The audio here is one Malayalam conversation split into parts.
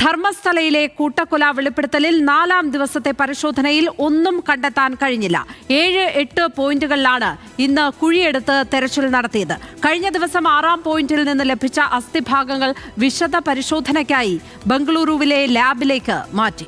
ധർമ്മസ്ഥലയിലെ കൂട്ടക്കൊല വെളിപ്പെടുത്തലിൽ 4-ാം ദിവസത്തെ പരിശോധനയിൽ ഒന്നും കണ്ടെത്താൻ കഴിഞ്ഞില്ല. 7-8 പോയിന്റുകളിലാണ് ഇന്ന് കുഴിയെടുത്ത് തെരച്ചിൽ നടത്തിയത്. കഴിഞ്ഞ ദിവസം 6-ാം പോയിന്റിൽ നിന്ന് ലഭിച്ച അസ്ഥിഭാഗങ്ങൾ വിശദ പരിശോധനയ്ക്കായി ബംഗളൂരുവിലെ ലാബിലേക്ക് മാറ്റി.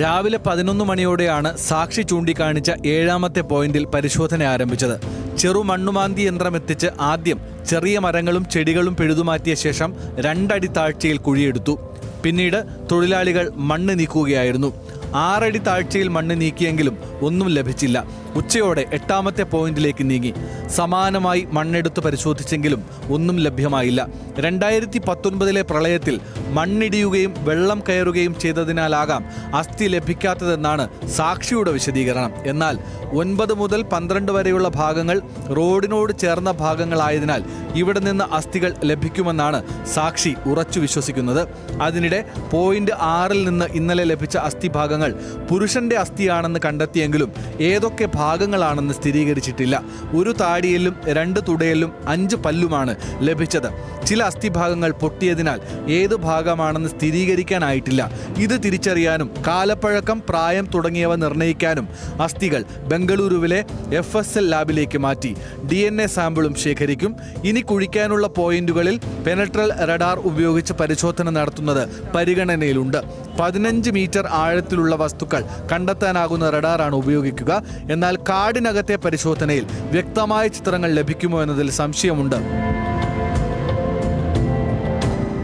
രാവിലെ 11 മണിയോടെയാണ് സാക്ഷി ചൂണ്ടിക്കാണിച്ച 7-ാമത്തെ പോയിന്റിൽ പരിശോധന ആരംഭിച്ചത്. ചെറുമണ്ണുമാന്തി യന്ത്രമെത്തിച്ച് ആദ്യം ചെറിയ മരങ്ങളും ചെടികളും പിഴുതുമാറ്റിയ ശേഷം 2 അടി താഴ്ചയിൽ കുഴിയെടുത്തു. പിന്നീട് തൊഴിലാളികൾ മണ്ണ് നീക്കുകയായിരുന്നു. 6 അടി താഴ്ചയിൽ മണ്ണ് നീക്കിയെങ്കിലും ഒന്നും ലഭിച്ചില്ല. ഉച്ചയോടെ 8-ാമത്തെ പോയിന്റിലേക്ക് നീങ്ങി. സമാനമായി മണ്ണെടുത്ത് പരിശോധിച്ചെങ്കിലും ഒന്നും ലഭ്യമായില്ല. 2019 പ്രളയത്തിൽ മണ്ണിടിയുകയും വെള്ളം കയറുകയും ചെയ്തതിനാലാകാം അസ്ഥി ലഭിക്കാത്തതെന്നാണ് സാക്ഷിയുടെ വിശദീകരണം. എന്നാൽ 9 മുതൽ 12 വരെയുള്ള ഭാഗങ്ങൾ റോഡിനോട് ചേർന്ന ഭാഗങ്ങളായതിനാൽ ഇവിടെ നിന്ന് അസ്ഥികൾ ലഭിക്കുമെന്നാണ് സാക്ഷി ഉറച്ചു വിശ്വസിക്കുന്നത്. അതിനിടെ പോയിന്റ് 6-ൽ നിന്ന് ഇന്നലെ ലഭിച്ച അസ്ഥിഭാഗങ്ങൾ പുരുഷന്റെ അസ്ഥിയാണെന്ന് കണ്ടെത്തിയെങ്കിലും ഏതൊക്കെ ഭാഗങ്ങളാണെന്ന് സ്ഥിരീകരിച്ചിട്ടില്ല. ഒരു താടിയിലും 2 തുടയിലും 5 പല്ലുമാണ് ലഭിച്ചത്. ചില അസ്ഥിഭാഗങ്ങൾ പൊട്ടിയതിനാൽ ഏത് ഭാഗമാണെന്ന് സ്ഥിരീകരിക്കാനായിട്ടില്ല. ഇത് തിരിച്ചറിയാനും കാലപ്പഴക്കം, പ്രായം തുടങ്ങിയവ നിർണ്ണയിക്കാനും അസ്ഥികൾ ബംഗളൂരുവിലെ FSL ലാബിലേക്ക് മാറ്റി. DNA സാമ്പിളും ശേഖരിക്കും. ഇനി കുഴിക്കാനുള്ള പോയിന്റുകളിൽ പെനട്രൽ റഡാർ ഉപയോഗിച്ച് പരിശോധന നടത്തുന്നത് പരിഗണനയിലുണ്ട്. 15 മീറ്റർ ആഴത്തിലുള്ള വസ്തുക്കൾ കണ്ടെത്താനാകുന്ന റഡാറാണ് ഉപയോഗിക്കുക. എന്നാൽ കാടിനകത്തെ പരിശോധനയിൽ വ്യക്തമായ ചിത്രങ്ങൾ ലഭിക്കുമോ എന്നതിൽ സംശയമുണ്ട്.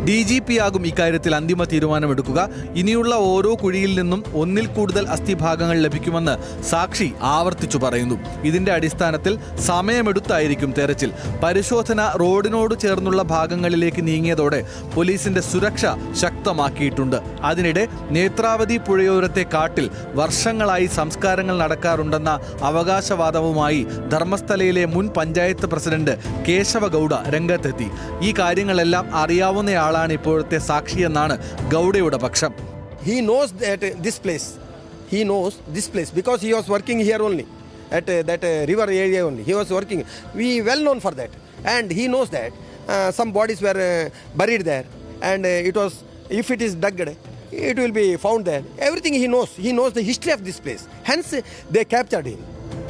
DGP ആകും ഇക്കാര്യത്തിൽ അന്തിമ തീരുമാനമെടുക്കുക. ഇനിയുള്ള ഓരോ കുഴിയിൽ നിന്നും 1-ൽ കൂടുതൽ അസ്ഥിഭാഗങ്ങൾ ലഭിക്കുമെന്ന് സാക്ഷി ആവർത്തിച്ചു പറയുന്നു. ഇതിന്റെ അടിസ്ഥാനത്തിൽ സമയമെടുത്തായിരിക്കും തെരച്ചിൽ. പരിശോധന റോഡിനോട് ചേർന്നുള്ള ഭാഗങ്ങളിലേക്ക് നീങ്ങിയതോടെ പോലീസിന്റെ സുരക്ഷ ശക്തമാക്കിയിട്ടുണ്ട്. അതിനിടെ നേത്രാവതി പുഴയോരത്തെ കാട്ടിൽ വർഷങ്ങളായി സംസ്കാരങ്ങൾ നടക്കാറുണ്ടെന്ന അവകാശവാദവുമായി ധർമ്മസ്ഥലയിലെ മുൻ പഞ്ചായത്ത് പ്രസിഡന്റ് കേശവ ഗൌഡ രംഗത്തെത്തി. ഈ കാര്യങ്ങളെല്ലാം അറിയാവുന്നയാൾ ഇപ്പോഴത്തെ സാക്ഷിയെന്നാണ് ഗൗഡയുടെ പക്ഷം. He knows that this place. He knows this place because he was working here only at that river area only. He was working. We well known for that, and he knows that some bodies were buried there, and it was if it is dug, it will be found there. Everything he knows. He knows the history of this place. Hence, they captured him.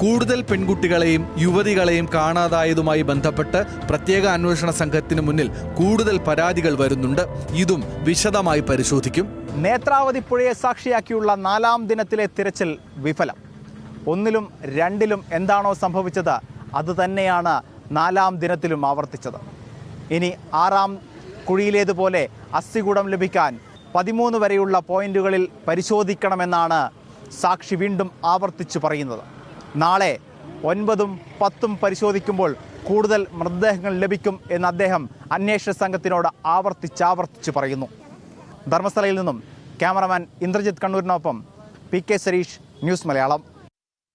കൂടുതൽ പെൺകുട്ടികളെയും യുവതികളെയും കാണാതായതുമായി ബന്ധപ്പെട്ട് പ്രത്യേക അന്വേഷണ സംഘത്തിന് മുന്നിൽ കൂടുതൽ പരാതികൾ വരുന്നുണ്ട്. ഇതും വിശദമായി പരിശോധിക്കും. നേത്രാവതി പുഴയെ സാക്ഷിയാക്കിയുള്ള 4-ാം ദിനത്തിലെ തിരച്ചിൽ വിഫലം. 1-ലും 2-ലും എന്താണോ സംഭവിച്ചത് അത് തന്നെയാണ് 4-ാം ദിനത്തിലും ആവർത്തിച്ചത്. ഇനി 6-ാം കുഴിയിലേതുപോലെ അസ്ഥികൂടം ലഭിക്കാൻ 13 വരെയുള്ള പോയിന്റുകളിൽ പരിശോധിക്കണമെന്നാണ് സാക്ഷി വീണ്ടും ആവർത്തിച്ചു പറയുന്നത്. നാളെ 9-ഉം 10-ഉം പരിശോധിക്കുമ്പോൾ കൂടുതൽ മൃതദേഹങ്ങൾ ലഭിക്കും എന്ന് അദ്ദേഹം അന്വേഷണ സംഘത്തിനോട് ആവർത്തിച്ച് പറയുന്നു. ധർമ്മസ്ഥലയിൽ നിന്നും ക്യാമറമാൻ ഇന്ദ്രജിത്ത് കണ്ണൂരിനൊപ്പം PK സരീഷ്, ന്യൂസ് മലയാളം.